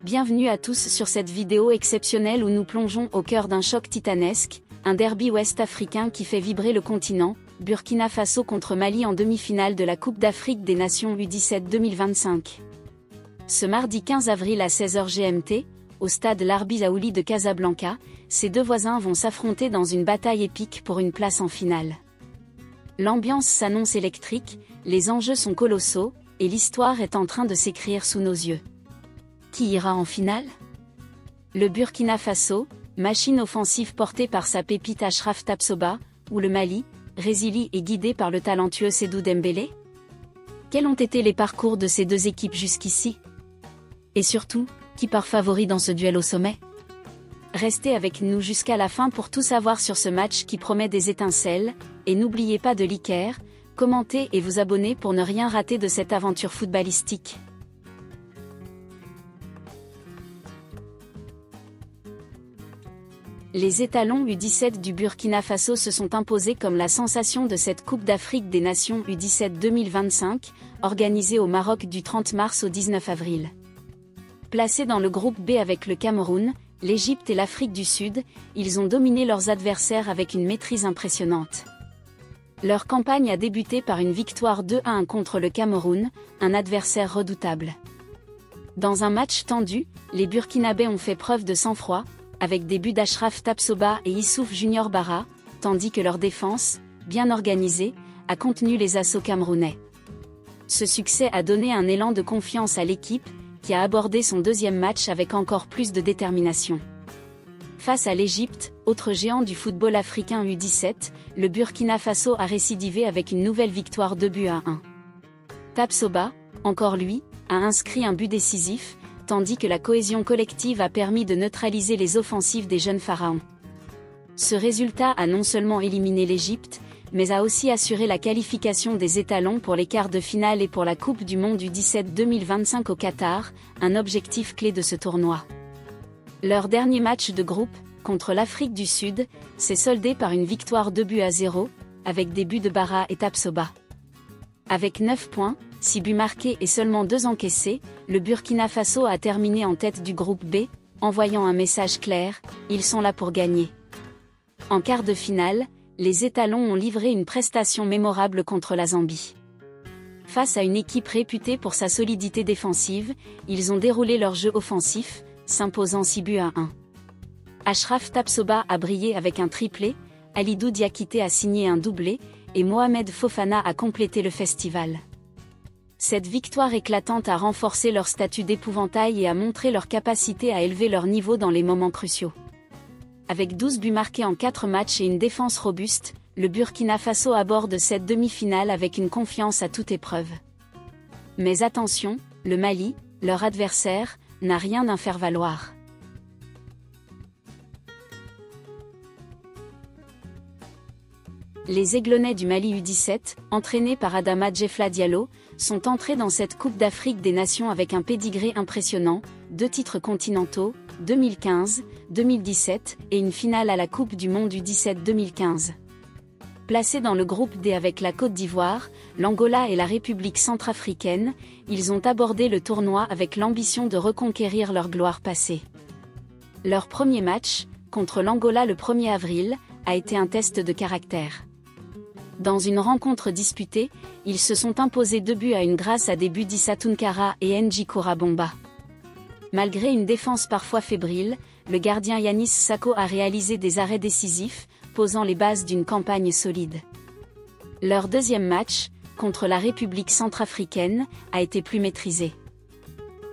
Bienvenue à tous sur cette vidéo exceptionnelle où nous plongeons au cœur d'un choc titanesque, un derby ouest-africain qui fait vibrer le continent, Burkina Faso contre Mali en demi-finale de la Coupe d'Afrique des Nations U17 2025. Ce mardi 15 avril à 16h GMT, au stade Larbi Zaouli de Casablanca, ces deux voisins vont s'affronter dans une bataille épique pour une place en finale. L'ambiance s'annonce électrique, les enjeux sont colossaux, et l'histoire est en train de s'écrire sous nos yeux. Qui ira en finale? Le Burkina Faso, machine offensive portée par sa pépite Achraf Tapsoba, ou le Mali, résili et guidé par le talentueux Sédou Dembélé? Quels ont été les parcours de ces deux équipes jusqu'ici? Et surtout, qui part favori dans ce duel au sommet? Restez avec nous jusqu'à la fin pour tout savoir sur ce match qui promet des étincelles, et n'oubliez pas de liker, commenter et vous abonner pour ne rien rater de cette aventure footballistique. Les étalons U17 du Burkina Faso se sont imposés comme la sensation de cette Coupe d'Afrique des Nations U17 2025, organisée au Maroc du 30 mars au 19 avril. Placés dans le groupe B avec le Cameroun, l'Égypte et l'Afrique du Sud, ils ont dominé leurs adversaires avec une maîtrise impressionnante. Leur campagne a débuté par une victoire 2-1 contre le Cameroun, un adversaire redoutable. Dans un match tendu, les Burkinabés ont fait preuve de sang-froid, avec des buts d'Achraf Tapsoba et Issouf Junior Bara, tandis que leur défense, bien organisée, a contenu les assauts camerounais. Ce succès a donné un élan de confiance à l'équipe, qui a abordé son deuxième match avec encore plus de détermination. Face à l'Égypte, autre géant du football africain U17, le Burkina Faso a récidivé avec une nouvelle victoire 2-1. Tapsoba, encore lui, a inscrit un but décisif, tandis que la cohésion collective a permis de neutraliser les offensives des jeunes pharaons. Ce résultat a non seulement éliminé l'Égypte, mais a aussi assuré la qualification des étalons pour les quarts de finale et pour la Coupe du Monde U17 2025 au Qatar, un objectif clé de ce tournoi. Leur dernier match de groupe, contre l'Afrique du Sud, s'est soldé par une victoire 2-0, avec des buts de Bara et Tapsoba. Avec 9 points, 6 buts marqués et seulement 2 encaissés, le Burkina Faso a terminé en tête du groupe B, envoyant un message clair, ils sont là pour gagner. En quart de finale, les étalons ont livré une prestation mémorable contre la Zambie. Face à une équipe réputée pour sa solidité défensive, ils ont déroulé leur jeu offensif, s'imposant 6-1. Achraf Tapsoba a brillé avec un triplé, Alidou Diakité a signé un doublé, et Mohamed Fofana a complété le festival. Cette victoire éclatante a renforcé leur statut d'épouvantail et a montré leur capacité à élever leur niveau dans les moments cruciaux. Avec 12 buts marqués en 4 matchs et une défense robuste, le Burkina Faso aborde cette demi-finale avec une confiance à toute épreuve. Mais attention, le Mali, leur adversaire, n'a rien à faire valoir. Les Aiglonnais du Mali U17, entraînés par Adama Djefla Diallo, sont entrés dans cette Coupe d'Afrique des Nations avec un pédigré impressionnant, 2 titres continentaux, 2015, 2017, et une finale à la Coupe du Monde U17 2015. Placés dans le groupe D avec la Côte d'Ivoire, l'Angola et la République centrafricaine, ils ont abordé le tournoi avec l'ambition de reconquérir leur gloire passée. Leur premier match, contre l'Angola le 1er avril, a été un test de caractère. Dans une rencontre disputée, ils se sont imposés 2-1 grâce à des buts d'Issa Tounkara et Njikoura Bomba. Malgré une défense parfois fébrile, le gardien Yanis Sakho a réalisé des arrêts décisifs, posant les bases d'une campagne solide. Leur deuxième match, contre la République centrafricaine, a été plus maîtrisé.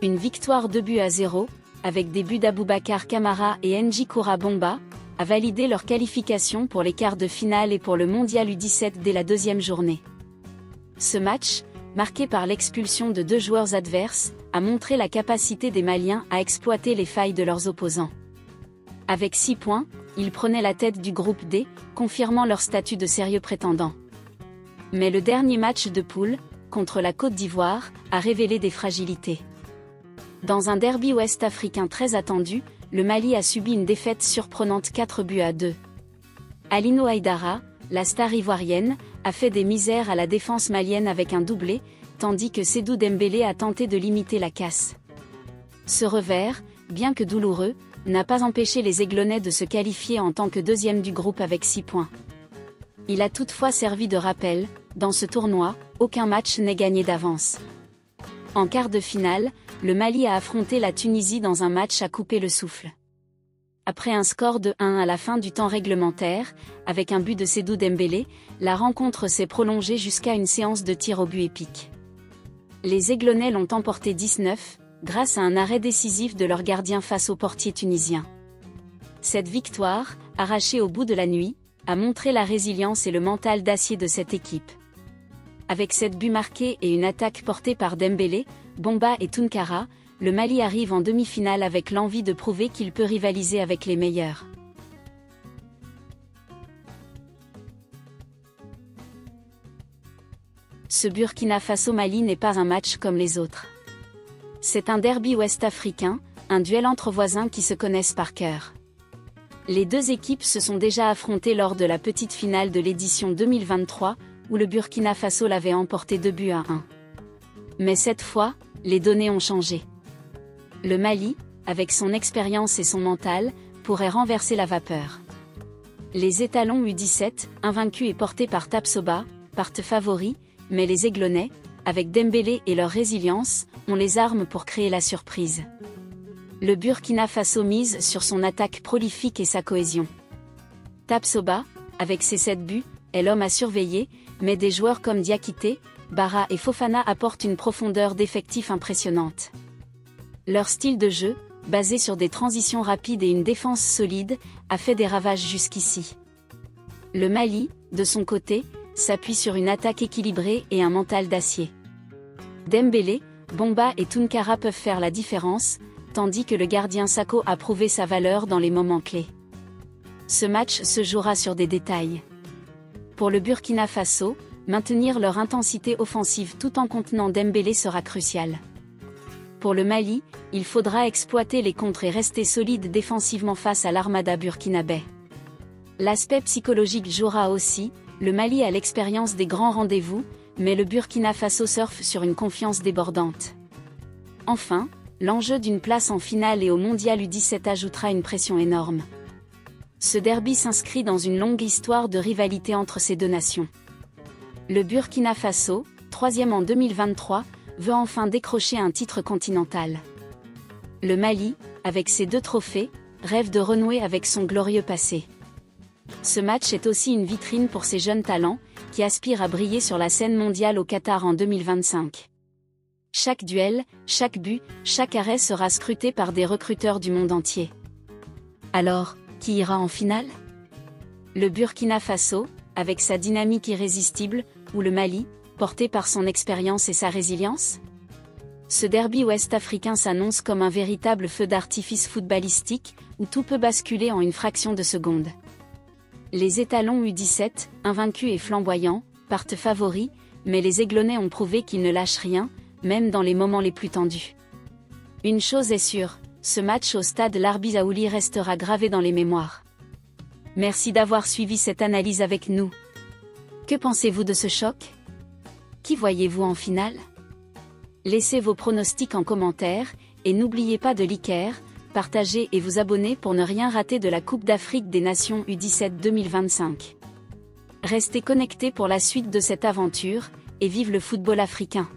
Une victoire 2-0, avec des buts d'Aboubacar Kamara et Njikoura Bomba, a validé leur qualification pour les quarts de finale et pour le mondial U17 dès la deuxième journée. Ce match, marqué par l'expulsion de 2 joueurs adverses, a montré la capacité des Maliens à exploiter les failles de leurs opposants. Avec 6 points, ils prenaient la tête du groupe D, confirmant leur statut de sérieux prétendant. Mais le dernier match de poule, contre la Côte d'Ivoire, a révélé des fragilités. Dans un derby ouest-africain très attendu, le Mali a subi une défaite surprenante 4-2. Alino Haïdara, la star ivoirienne, a fait des misères à la défense malienne avec un doublé, tandis que Sédou Dembélé a tenté de limiter la casse. Ce revers, bien que douloureux, n'a pas empêché les Aiglonnais de se qualifier en tant que deuxième du groupe avec 6 points. Il a toutefois servi de rappel, dans ce tournoi, aucun match n'est gagné d'avance. En quart de finale, le Mali a affronté la Tunisie dans un match à couper le souffle. Après un score de 1 à la fin du temps réglementaire, avec un but de Sédou Dembélé, la rencontre s'est prolongée jusqu'à une séance de tir au but épique. Les Aiglonnais l'ont emporté 19, grâce à un arrêt décisif de leur gardien face au portier tunisien. Cette victoire, arrachée au bout de la nuit, a montré la résilience et le mental d'acier de cette équipe. Avec 7 buts marqués et une attaque portée par Dembélé, Bomba et Tounkara, le Mali arrive en demi-finale avec l'envie de prouver qu'il peut rivaliser avec les meilleurs. Ce Burkina Faso-Mali n'est pas un match comme les autres. C'est un derby ouest-africain, un duel entre voisins qui se connaissent par cœur. Les deux équipes se sont déjà affrontées lors de la petite finale de l'édition 2023, où le Burkina Faso l'avait emporté 2-1. Mais cette fois, les données ont changé. Le Mali, avec son expérience et son mental, pourrait renverser la vapeur. Les étalons U17, invaincus et portés par Tapsoba, partent favoris, mais les Aiglonnais, avec Dembélé et leur résilience, ont les armes pour créer la surprise. Le Burkina Faso mise sur son attaque prolifique et sa cohésion. Tapsoba, avec ses 7 buts, est l'homme à surveiller, mais des joueurs comme Diakité, Bara et Fofana apportent une profondeur d'effectif impressionnante. Leur style de jeu, basé sur des transitions rapides et une défense solide, a fait des ravages jusqu'ici. Le Mali, de son côté, s'appuie sur une attaque équilibrée et un mental d'acier. Dembélé, Bomba et Tounkara peuvent faire la différence, tandis que le gardien Sakho a prouvé sa valeur dans les moments clés. Ce match se jouera sur des détails. Pour le Burkina Faso, maintenir leur intensité offensive tout en contenant Dembélé sera crucial. Pour le Mali, il faudra exploiter les contres et rester solide défensivement face à l'armada burkinabé. L'aspect psychologique jouera aussi, le Mali a l'expérience des grands rendez-vous, mais le Burkina Faso surfe sur une confiance débordante. Enfin, l'enjeu d'une place en finale et au mondial U17 ajoutera une pression énorme. Ce derby s'inscrit dans une longue histoire de rivalité entre ces deux nations. Le Burkina Faso, 3e en 2023, veut enfin décrocher un titre continental. Le Mali, avec ses 2 trophées, rêve de renouer avec son glorieux passé. Ce match est aussi une vitrine pour ces jeunes talents, qui aspirent à briller sur la scène mondiale au Qatar en 2025. Chaque duel, chaque but, chaque arrêt sera scruté par des recruteurs du monde entier. Alors, qui ira en finale? Le Burkina Faso, avec sa dynamique irrésistible, ou le Mali, porté par son expérience et sa résilience? Ce derby ouest-africain s'annonce comme un véritable feu d'artifice footballistique, où tout peut basculer en une fraction de seconde. Les étalons U17, invaincus et flamboyants, partent favoris, mais les Aiglonnais ont prouvé qu'ils ne lâchent rien, même dans les moments les plus tendus. Une chose est sûre, ce match au stade Larbi Zaouli restera gravé dans les mémoires. Merci d'avoir suivi cette analyse avec nous. Que pensez-vous de ce choc? Qui voyez-vous en finale? Laissez vos pronostics en commentaire, et n'oubliez pas de liker, partager et vous abonner pour ne rien rater de la Coupe d'Afrique des Nations U17 2025. Restez connectés pour la suite de cette aventure, et vive le football africain.